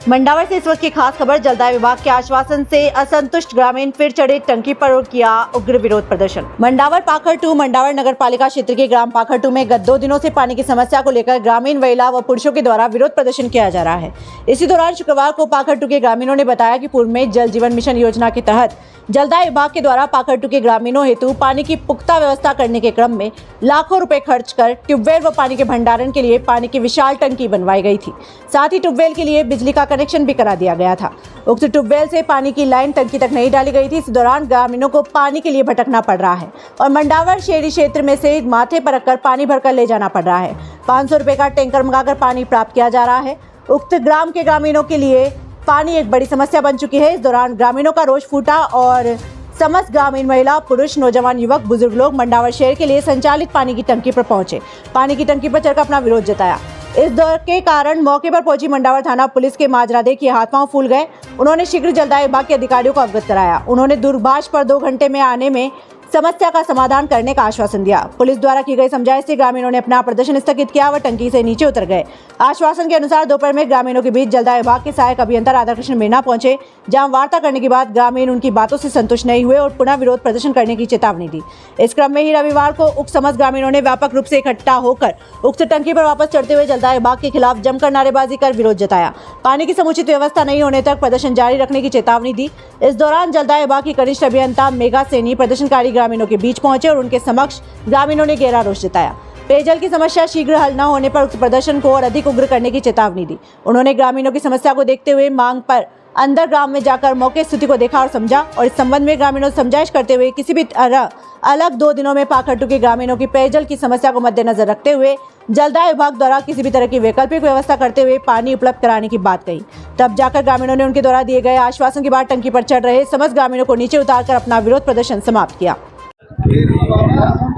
मंडावर से इस वक्त की खास खबर। जलदाय विभाग के आश्वासन से असंतुष्ट ग्रामीण फिर चढ़े टंकी पर और किया उग्र विरोध प्रदर्शन। मंडावर पाखर 2 मंडावर नगर पालिका क्षेत्र के ग्राम पाखर 2 में गत 2 दिनों से पानी की समस्या को लेकर ग्रामीण महिला व पुरुषों के द्वारा विरोध प्रदर्शन किया जा रहा है। इसी दौरान शुक्रवार को पाखर 2 के ग्रामीणों ने बताया कि पूर्व में जल जीवन मिशन योजना के तहत जलदाय विभाग के द्वारा पाखर 2 के ग्रामीणों हेतु पानी की पुख्ता व्यवस्था करने के क्रम में लाखों रुपए खर्च कर ट्यूबवेल व पानी के भंडारण के लिए पानी की विशाल टंकी बनवाई गई थी। साथ ही ट्यूबवेल के लिए बिजली का कनेक्शन भी करा दिया गया था। उक्त ट्यूबवेल से पानी की लाइन टंकी तक नहीं डाली गई थी। इस दौरान ग्रामीणों को पानी के लिए भटकना पड़ रहा है और मंडावर शहरी क्षेत्र में से माथे पर रखकर पानी भरकर ले जाना पड़ रहा है। 500 रुपए का टैंकर मंगाकर पानी प्राप्त किया जा रहा है। उक्त ग्राम के ग्रामीणों के लिए पानी एक बड़ी समस्या बन चुकी है। इस दौरान ग्रामीणों का रोष फूटा और समस्त ग्रामीण महिला, पुरुष, नौजवान, युवक, बुजुर्ग लोग मंडावर शहर के लिए संचालित पानी की टंकी पर पहुंचे। पानी की टंकी पर चढ़कर अपना विरोध जताया। इस दौर के कारण मौके पर पहुंची मंडावर थाना पुलिस के माजरा देख हाथ पांव फूल गए। उन्होंने शीघ्र जलदाय विभाग के अधिकारियों को अवगत कराया। उन्होंने दूरभाष पर 2 घंटे में आने में समस्या का समाधान करने का आश्वासन दिया। पुलिस द्वारा की गई समझाइश से ग्रामीणों ने अपना प्रदर्शन स्थगित किया व टंकी से नीचे उतर गए। आश्वासन के अनुसार दोपहर में ग्रामीणों के बीच जलदाय विभाग के सहायक अभियंता राधाकृष्ण मीणा पहुंचे, जहां वार्ता करने के बाद ग्रामीण उनकी बातों से संतुष्ट नहीं हुए और पुनः विरोध प्रदर्शन करने की चेतावनी दी। इस क्रम में ही रविवार को उक्त समस्त ग्रामीणों ने व्यापक रूप से इकट्ठा होकर उक्त टंकी पर वापस चढ़ते हुए जलदाय विभाग के खिलाफ जमकर नारेबाजी कर विरोध जताया। पानी की समुचित व्यवस्था नहीं होने तक प्रदर्शन जारी रखने की चेतावनी दी। इस दौरान जलदाय विभाग की कनिष्ठ अभियंता मेघा सैनी प्रदर्शनकारी ग्रामीणों के बीच पहुंचे और उनके समक्ष ग्रामीणों ने गहरा रोष जताया। पेयजल की समस्या शीघ्र हल न होने पर उक्त प्रदर्शन को और अधिक उग्र करने की चेतावनी दी। उन्होंने ग्रामीणों की समस्या को देखते हुए मांग पर अंदर ग्राम में जाकर मौके स्थिति को देखा और समझा और इस संबंध में ग्रामीणों से समझाइश करते हुए किसी भी तरह अलग 2 दिनों में पाखर 2 के ग्रामीणों की पेयजल की समस्या को मद्देनजर रखते हुए जलदाय विभाग द्वारा किसी भी तरह की वैकल्पिक व्यवस्था करते हुए पानी उपलब्ध कराने की बात कही। तब जाकर ग्रामीणों ने उनके द्वारा दिए गए आश्वासन के बाद टंकी पर चढ़ रहे समस्त ग्रामीणों को नीचे उतारकर अपना विरोध प्रदर्शन समाप्त किया।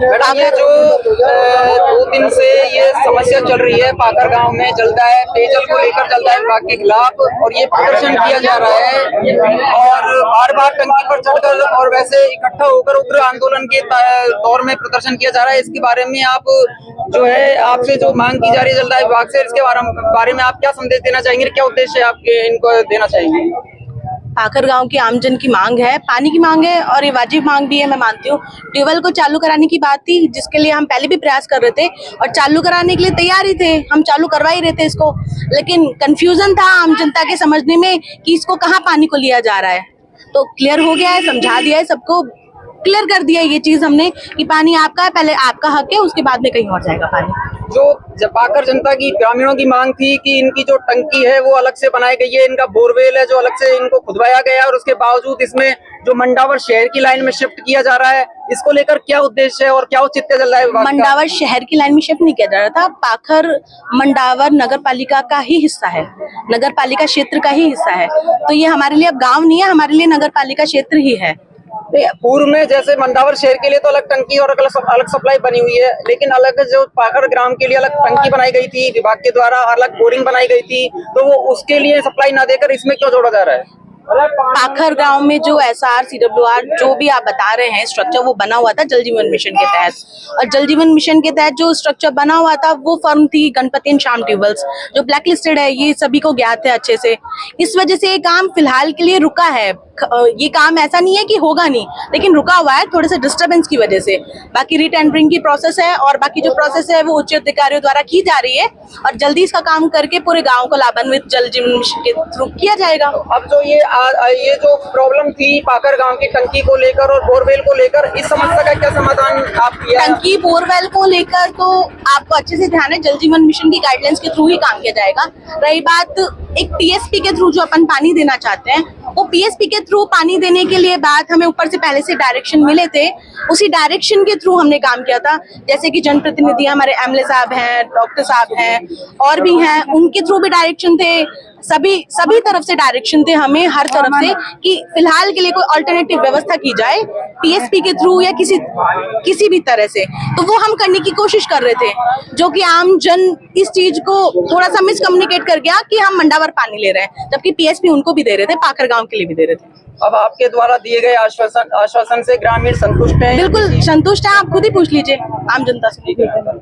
मैडम, ये जो 2 दिन से ये समस्या चल रही है पाखर गांव में जलदाय पेयजल को लेकर जलदाय विभाग के खिलाफ और ये प्रदर्शन किया जा रहा है और बार बार टंकी पर चढ़कर और वैसे इकट्ठा होकर उग्र आंदोलन के दौर में प्रदर्शन किया जा रहा है। इसके बारे में आप जो है आपसे जो मांग की जा रही है जलदाय विभाग से, इसके बारे में आप क्या संदेश देना चाहेंगे, क्या उद्देश्य आपके इनको देना चाहेंगे? पाखर गांव के आमजन की मांग है, पानी की मांग है और ये वाजिब मांग भी है। मैं मानती हूँ ट्यूबवेल को चालू कराने की बात थी, जिसके लिए हम पहले भी प्रयास कर रहे थे और चालू कराने के लिए तैयार ही थे, हम चालू करवा ही रहे थे इसको, लेकिन कंफ्यूजन था आम जनता के समझने में कि इसको कहाँ पानी को लिया जा रहा है। तो क्लियर हो गया है, समझा दिया है, सबको क्लियर कर दिया ये चीज हमने कि पानी आपका है, पहले आपका हक है, उसके बाद में कहीं और जाएगा पानी। जो पाखर जनता की ग्रामीणों की मांग थी कि इनकी जो टंकी है वो अलग से बनाई गई है, इनका बोरवेल है जो अलग से इनको खुदवाया गया है और उसके बावजूद इसमें जो मंडावर शहर की लाइन में शिफ्ट किया जा रहा है, इसको लेकर क्या उद्देश्य है और क्या औचित्य चल रहा है? मंडावर शहर की लाइन में शिफ्ट नहीं किया जा रहा था, पाखर मंडावर नगर पालिका का ही हिस्सा है, नगर पालिका क्षेत्र का ही हिस्सा है। तो ये हमारे लिए अब गाँव नहीं है, हमारे लिए नगर पालिका क्षेत्र ही है। पूर्व में जैसे मंडावर शहर के लिए तो अलग टंकी और अलग सप्लाई बनी हुई है, लेकिन अलग जो पाखर ग्राम के लिए अलग टंकी बनाई गई थी विभाग के द्वारा, अलग बोरिंग बनाई गई थी, तो वो उसके लिए सप्लाई ना देकर इसमें क्यों जोड़ा जा रहा है? पाखर गांव में जो SR CWR जो भी आप बता रहे हैं स्ट्रक्चर, वो बना हुआ था जल जीवन मिशन के तहत, और जल जीवन मिशन के तहत जो स्ट्रक्चर बना हुआ था वो फर्म थी गणपति एंड श्याम ट्यूबवेल्स, जो ब्लैक लिस्टेड है, ये सभी को ज्ञात है अच्छे से। इस वजह से ये काम फिलहाल के लिए रुका है। ये काम ऐसा नहीं है कि होगा नहीं, लेकिन रुका हुआ है थोड़े से डिस्टर्बेंस की वजह से। बाकी रीटेंडरिंग की प्रोसेस है और बाकी जो प्रोसेस है वो उच्च अधिकारियों द्वारा की जा रही है और जल्दी इसका काम करके पूरे गांव को लाभान्वित जल जीवन मिशन के थ्रू किया जाएगा। अब जो ये जो प्रॉब्लम थी पाखर गांव की टंकी को लेकर और बोरवेल को लेकर, इस समस्या का क्या समाधान आप किया? टंकी बोरवेल को लेकर तो आपको अच्छे से ध्यान है, जल जीवन मिशन की गाइडलाइंस के थ्रू ही काम किया जाएगा। रही बात एक PSP के थ्रू जो अपन पानी देना चाहते हैं, वो PSP के थ्रू पानी देने के लिए बात हमें ऊपर से पहले से डायरेक्शन मिले थे, उसी डायरेक्शन के थ्रू हमने काम किया था। जैसे कि जनप्रतिनिधि हमारे MLA साहब हैं, डॉक्टर साहब हैं और भी हैं, उनके थ्रू भी डायरेक्शन थे, सभी तरफ से डायरेक्शन थे हमें, हर तरफ से, कि फिलहाल के लिए कोई अल्टरनेटिव व्यवस्था की जाए PSP के थ्रू या किसी भी तरह से। तो वो हम करने की कोशिश कर रहे थे, जो कि आम जन इस चीज को थोड़ा सा मिसकम्युनिकेट कर गया कि हम मंडावर पानी ले रहे हैं, जबकि PSP उनको भी दे रहे थे, पाखर गांव के लिए भी दे रहे थे। अब आपके द्वारा दिए गए आश्वासन से ग्रामीण संतुष्ट हैं? बिल्कुल संतुष्ट है, आप खुद ही पूछ लीजिए आम जनता से।